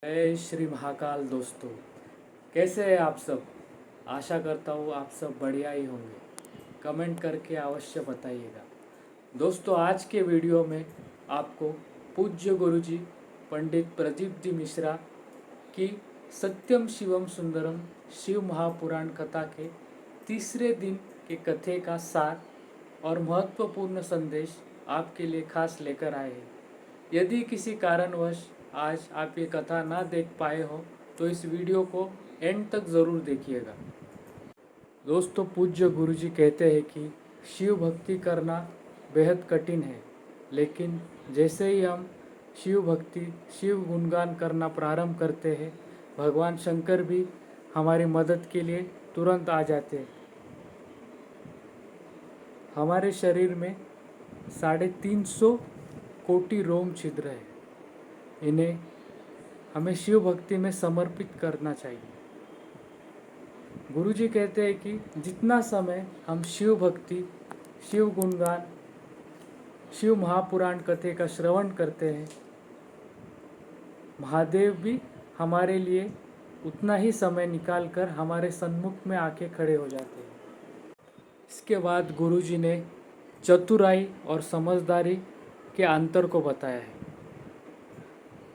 जय श्री महाकाल दोस्तों। कैसे हैं आप सब? आशा करता हूँ आप सब बढ़िया ही होंगे। कमेंट करके अवश्य बताइएगा। दोस्तों, आज के वीडियो में आपको पूज्य गुरुजी पंडित प्रदीप दी मिश्रा की सत्यम शिवम सुंदरम शिव महापुराण कथा के तीसरे दिन के कथे का सार और महत्वपूर्ण संदेश आपके लिए खास लेकर आए हैं। यदि किसी कारणवश आज आप ये कथा ना देख पाए हो तो इस वीडियो को एंड तक ज़रूर देखिएगा। दोस्तों, पूज्य गुरुजी कहते हैं कि शिव भक्ति करना बेहद कठिन है, लेकिन जैसे ही हम शिव भक्ति शिव गुणगान करना प्रारंभ करते हैं, भगवान शंकर भी हमारी मदद के लिए तुरंत आ जाते हैं। हमारे शरीर में 350 कोटि रोम छिद्र है। इन्हें हमें शिव भक्ति में समर्पित करना चाहिए। गुरुजी कहते हैं कि जितना समय हम शिव भक्ति शिव गुणगान शिव महापुराण कथे का श्रवण करते हैं, महादेव भी हमारे लिए उतना ही समय निकालकर हमारे सन्मुख में आके खड़े हो जाते हैं। इसके बाद गुरुजी ने चतुराई और समझदारी के अंतर को बताया है।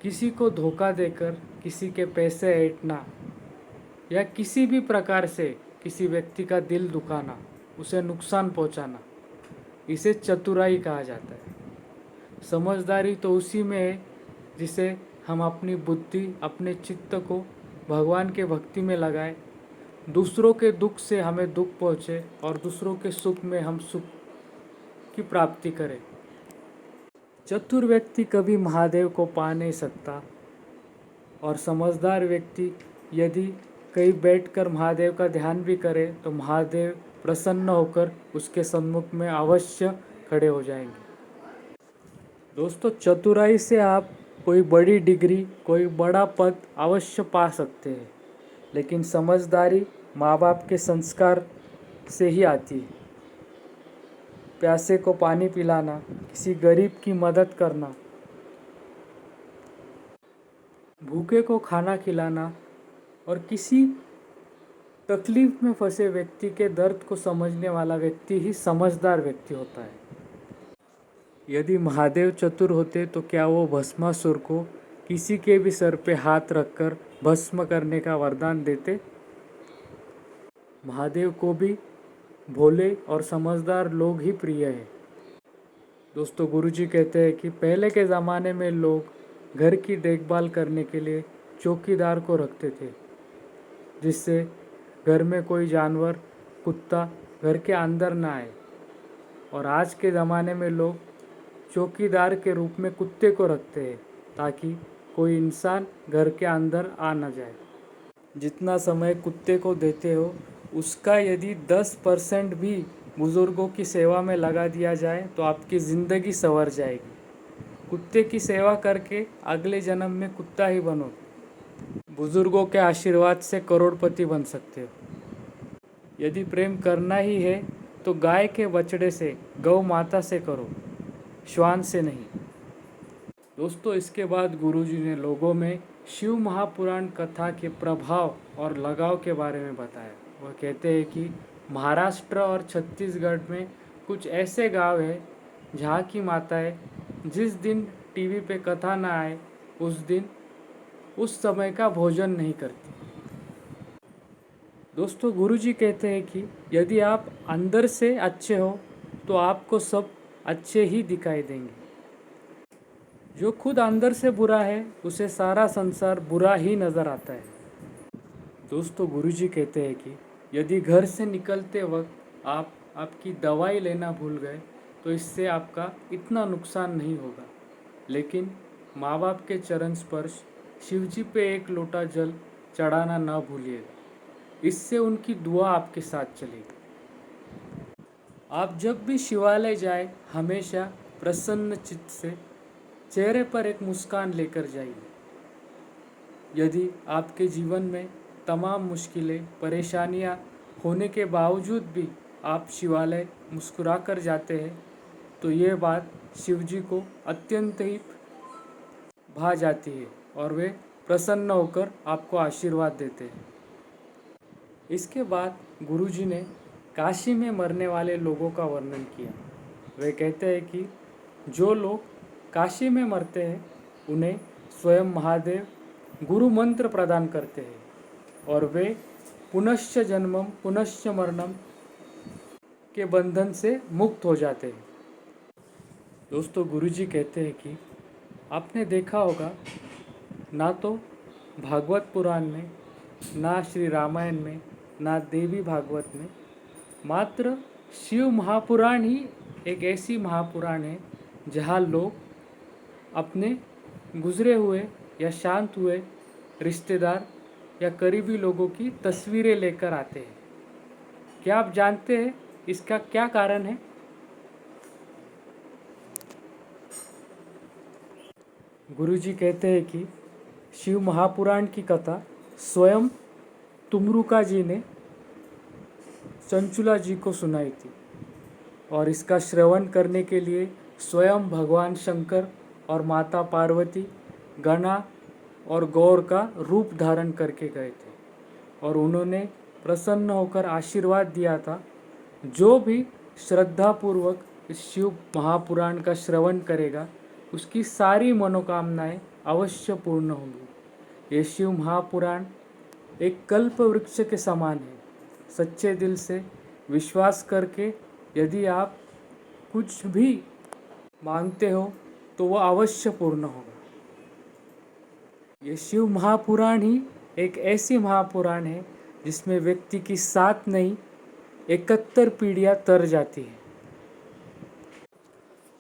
किसी को धोखा देकर किसी के पैसे ऐंठना या किसी भी प्रकार से किसी व्यक्ति का दिल दुखाना, उसे नुकसान पहुंचाना, इसे चतुराई कहा जाता है। समझदारी तो उसी में है जिसे हम अपनी बुद्धि अपने चित्त को भगवान के भक्ति में लगाएं, दूसरों के दुख से हमें दुख पहुँचे और दूसरों के सुख में हम सुख की प्राप्ति करें। चतुर व्यक्ति कभी महादेव को पा नहीं सकता और समझदार व्यक्ति यदि कहीं बैठकर महादेव का ध्यान भी करे तो महादेव प्रसन्न होकर उसके सम्मुख में अवश्य खड़े हो जाएंगे। दोस्तों, चतुराई से आप कोई बड़ी डिग्री कोई बड़ा पद अवश्य पा सकते हैं, लेकिन समझदारी माँ बाप के संस्कार से ही आती है। प्यासे को पानी पिलाना, किसी गरीब की मदद करना, भूखे को खाना खिलाना और किसी तकलीफ में फंसे व्यक्ति के दर्द को समझने वाला व्यक्ति ही समझदार व्यक्ति होता है। यदि महादेव चतुर होते तो क्या वो भस्मासुर को किसी के भी सर पे हाथ रखकर भस्म करने का वरदान देते? महादेव को भी भोले और समझदार लोग ही प्रिय है। दोस्तों, गुरुजी कहते हैं कि पहले के ज़माने में लोग घर की देखभाल करने के लिए चौकीदार को रखते थे, जिससे घर में कोई जानवर कुत्ता घर के अंदर ना आए। और आज के ज़माने में लोग चौकीदार के रूप में कुत्ते को रखते हैं ताकि कोई इंसान घर के अंदर आ ना जाए। जितना समय कुत्ते को देते हो उसका यदि 10% भी बुज़ुर्गों की सेवा में लगा दिया जाए तो आपकी ज़िंदगी संवर जाएगी। कुत्ते की सेवा करके अगले जन्म में कुत्ता ही बनो। बुज़ुर्गों के आशीर्वाद से करोड़पति बन सकते हो। यदि प्रेम करना ही है तो गाय के बछड़े से, गौ माता से करो, श्वान से नहीं। दोस्तों, इसके बाद गुरुजी ने लोगों में शिव महापुराण कथा के प्रभाव और लगाव के बारे में बताया। वह कहते हैं कि महाराष्ट्र और छत्तीसगढ़ में कुछ ऐसे गांव हैं जहाँ की माताएं जिस दिन टीवी पे कथा ना आए उस दिन उस समय का भोजन नहीं करती। दोस्तों, गुरुजी कहते हैं कि यदि आप अंदर से अच्छे हो तो आपको सब अच्छे ही दिखाई देंगे। जो खुद अंदर से बुरा है उसे सारा संसार बुरा ही नज़र आता है। दोस्तों, गुरुजी कहते हैं कि यदि घर से निकलते वक्त आप आपकी दवाई लेना भूल गए तो इससे आपका इतना नुकसान नहीं होगा, लेकिन माँ बाप के चरण स्पर्श शिवजी पे एक लोटा जल चढ़ाना ना भूलिएगा। इससे उनकी दुआ आपके साथ चलेगी। आप जब भी शिवालय जाए हमेशा प्रसन्न चित्त से चेहरे पर एक मुस्कान लेकर जाइए। यदि आपके जीवन में तमाम मुश्किलें परेशानियां होने के बावजूद भी आप शिवालय मुस्कुरा कर जाते हैं तो ये बात शिवजी को अत्यंत ही भा जाती है और वे प्रसन्न होकर आपको आशीर्वाद देते हैं। इसके बाद गुरुजी ने काशी में मरने वाले लोगों का वर्णन किया। वे कहते हैं कि जो लोग काशी में मरते हैं उन्हें स्वयं महादेव गुरु मंत्र प्रदान करते हैं और वे पुनश्च जन्मम पुनश्च मरणम के बंधन से मुक्त हो जाते हैं। दोस्तों, गुरुजी कहते हैं कि आपने देखा होगा, ना तो भागवत पुराण में, ना श्री रामायण में, ना देवी भागवत में, मात्र शिव महापुराण ही एक ऐसी महापुराण है जहाँ लोग अपने गुजरे हुए या शांत हुए रिश्तेदार या करीबी लोगों की तस्वीरें लेकर आते हैं। क्या आप जानते हैं इसका क्या कारण है? गुरुजी कहते हैं कि शिव महापुराण की कथा स्वयं तुमरुका जी ने चंचुला जी को सुनाई थी और इसका श्रवण करने के लिए स्वयं भगवान शंकर और माता पार्वती गणा और गौर का रूप धारण करके गए थे और उन्होंने प्रसन्न होकर आशीर्वाद दिया था, जो भी श्रद्धापूर्वक इस शिव महापुराण का श्रवण करेगा उसकी सारी मनोकामनाएं अवश्य पूर्ण होंगी। ये शिव महापुराण एक कल्प वृक्ष के समान है। सच्चे दिल से विश्वास करके यदि आप कुछ भी मांगते हो तो वह अवश्य पूर्ण होगा। ये शिव महापुराण ही एक ऐसी महापुराण है जिसमें व्यक्ति की 7 नहीं 71 पीढ़ियाँ तर जाती है।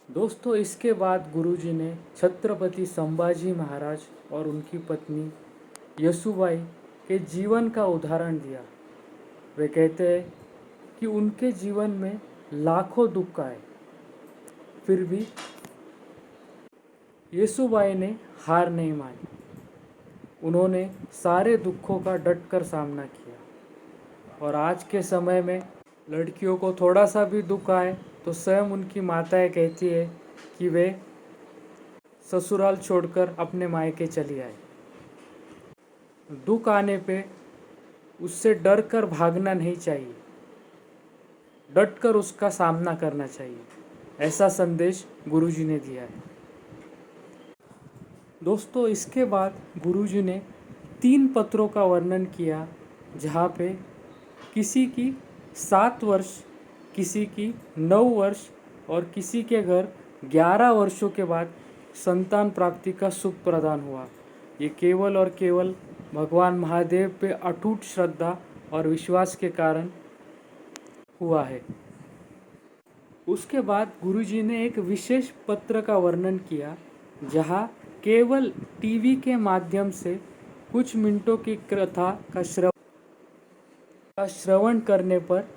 दोस्तों, इसके बाद गुरुजी ने छत्रपति संभाजी महाराज और उनकी पत्नी यसुबाई के जीवन का उदाहरण दिया। वे कहते हैं कि उनके जीवन में लाखों दुख आए, फिर भी यसुबाई ने हार नहीं मानी। उन्होंने सारे दुखों का डटकर सामना किया और आज के समय में लड़कियों को थोड़ा सा भी दुख आए तो स्वयं उनकी माताएं कहती है कि वे ससुराल छोड़कर अपने मायके चली आए। दुख आने पे उससे डर कर भागना नहीं चाहिए, डटकर उसका सामना करना चाहिए। ऐसा संदेश गुरुजी ने दिया है। दोस्तों, इसके बाद गुरुजी ने 3 पत्रों का वर्णन किया जहाँ पे किसी की 7 वर्ष, किसी की 9 वर्ष और किसी के घर 11 वर्षों के बाद संतान प्राप्ति का सुख प्रदान हुआ। ये केवल और केवल भगवान महादेव पे अटूट श्रद्धा और विश्वास के कारण हुआ है। उसके बाद गुरुजी ने एक विशेष पत्र का वर्णन किया जहाँ केवल टीवी के माध्यम से कुछ मिनटों की कथा का श्रवण करने पर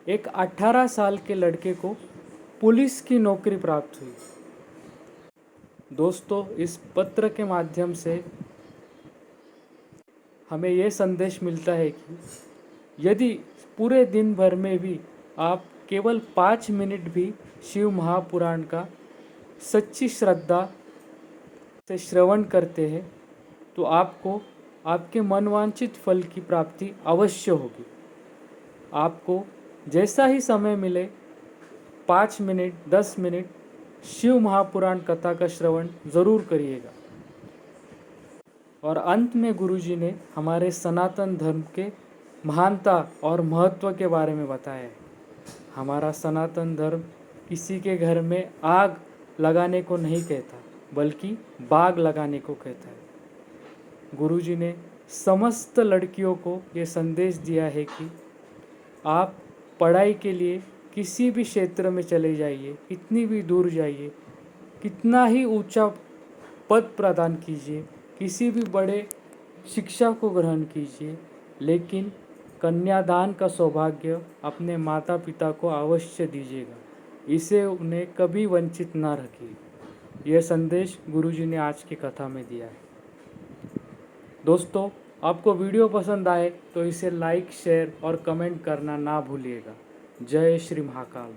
एक 18 साल के लड़के को पुलिस की नौकरी प्राप्त हुई। दोस्तों, इस पत्र के माध्यम से हमें यह संदेश मिलता है कि यदि पूरे दिन भर में भी आप केवल 5 मिनट भी शिव महापुराण का सच्ची श्रद्धा से श्रवण करते हैं तो आपको आपके मनवांछित फल की प्राप्ति अवश्य होगी। आपको जैसा ही समय मिले 5 मिनट 10 मिनट शिव महापुराण कथा का श्रवण ज़रूर करिएगा। और अंत में गुरुजी ने हमारे सनातन धर्म के महानता और महत्व के बारे में बताया है। हमारा सनातन धर्म किसी के घर में आग लगाने को नहीं कहता, बल्कि बाग लगाने को कहता है। गुरुजी ने समस्त लड़कियों को ये संदेश दिया है कि आप पढ़ाई के लिए किसी भी क्षेत्र में चले जाइए, कितनी भी दूर जाइए, कितना ही ऊंचा पद प्रदान कीजिए, किसी भी बड़े शिक्षा को ग्रहण कीजिए, लेकिन कन्यादान का सौभाग्य अपने माता पिता को अवश्य दीजिएगा। इसे उन्हें कभी वंचित ना रखिए। यह संदेश गुरुजी ने आज की कथा में दिया है। दोस्तों, आपको वीडियो पसंद आए तो इसे लाइक, शेयर और कमेंट करना ना भूलिएगा। जय श्री महाकाल।